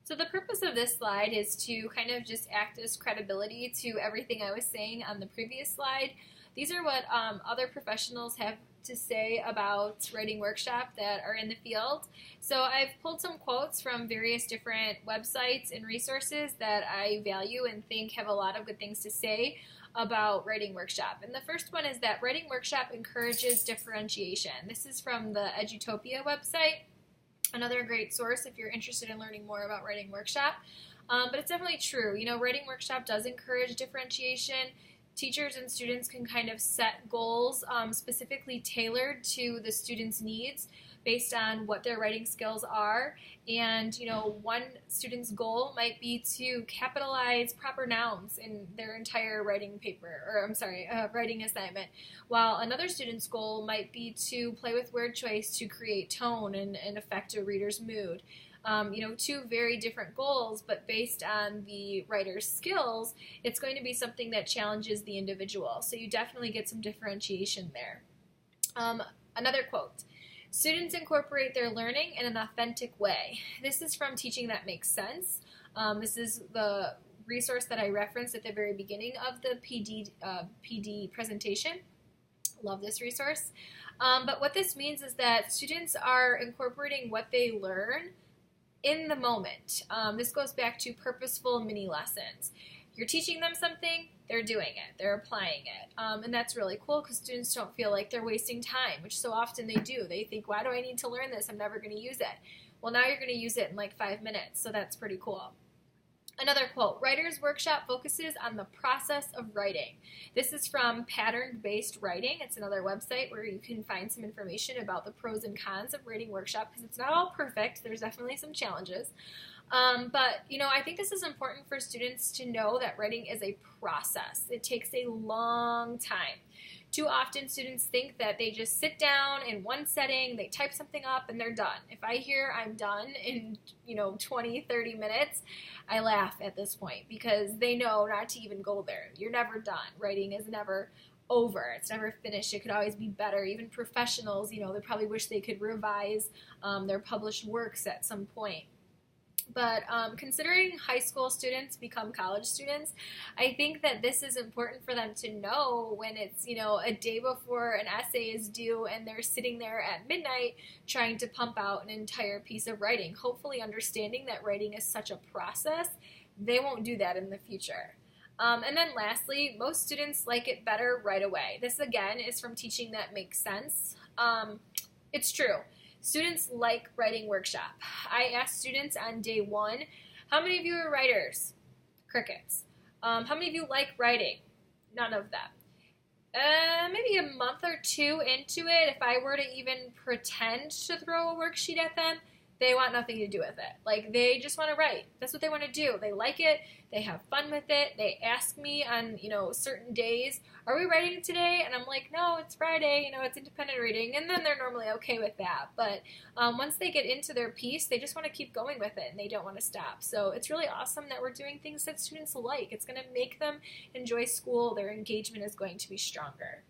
So the purpose of this slide is to kind of just act as credibility to everything I was saying on the previous slide. These are what other professionals have to say about writing workshop that are in the field. So I've pulled some quotes from various different websites and resources that I value and think have a lot of good things to say about writing workshop. And the first one is that writing workshop encourages differentiation. This is from the Edutopia website. Another great source if you're interested in learning more about writing workshop. But it's definitely true. You know, writing workshop does encourage differentiation. Teachers and students can kind of set goals specifically tailored to the student's needs based on what their writing skills are. And, you know, one student's goal might be to capitalize proper nouns in their entire writing paper, or writing assignment, while another student's goal might be to play with word choice to create tone and affect a reader's mood. You know, two very different goals, but based on the writer's skills, it's going to be something that challenges the individual. So you definitely get some differentiation there. Another quote. Students incorporate their learning in an authentic way. This is from Teaching That Makes Sense. This is the resource that I referenced at the very beginning of the PD presentation. Love this resource. But what this means is that students are incorporating what they learn in the moment. This goes back to purposeful mini lessons. You're teaching them something, they're doing it, they're applying it. And that's really cool because students don't feel like they're wasting time, which so often they do. They think, why do I need to learn this? I'm never going to use it. Well, now you're going to use it in like 5 minutes, so that's pretty cool. Another quote, Writer's Workshop focuses on the process of writing. This is from Pattern-Based Writing. It's another website where you can find some information about the pros and cons of writing workshop because it's not all perfect. There's definitely some challenges. But, you know, I think this is important for students to know that writing is a process. It takes a long time. Too often students think that they just sit down in one setting, they type something up, and they're done. If I hear I'm done in, 20, 30 minutes, I laugh at this point because they know not to even go there. You're never done. Writing is never over. It's never finished. It could always be better. Even professionals, they probably wish they could revise their published works at some point. But considering high school students become college students, I think that this is important for them to know when it's, a day before an essay is due and they're sitting there at midnight trying to pump out an entire piece of writing. Hopefully understanding that writing is such a process, they won't do that in the future. And then lastly, most students like it better right away. This again is from Teaching That Makes Sense. It's true. Students like writing workshop. I asked students on day 1, how many of you are writers? Crickets. How many of you like writing? None of them. Maybe a month or 2 into it, if I were to even pretend to throw a worksheet at them, they want nothing to do with it. Like, they just want to write. That's what they want to do. They like it. They have fun with it. They ask me on, certain days, are we writing today? And I'm like, no, it's Friday. It's independent reading. And then they're normally okay with that. But once they get into their piece, they just want to keep going with it, and they don't want to stop. So it's really awesome that we're doing things that students like. It's going to make them enjoy school. Their engagement is going to be stronger.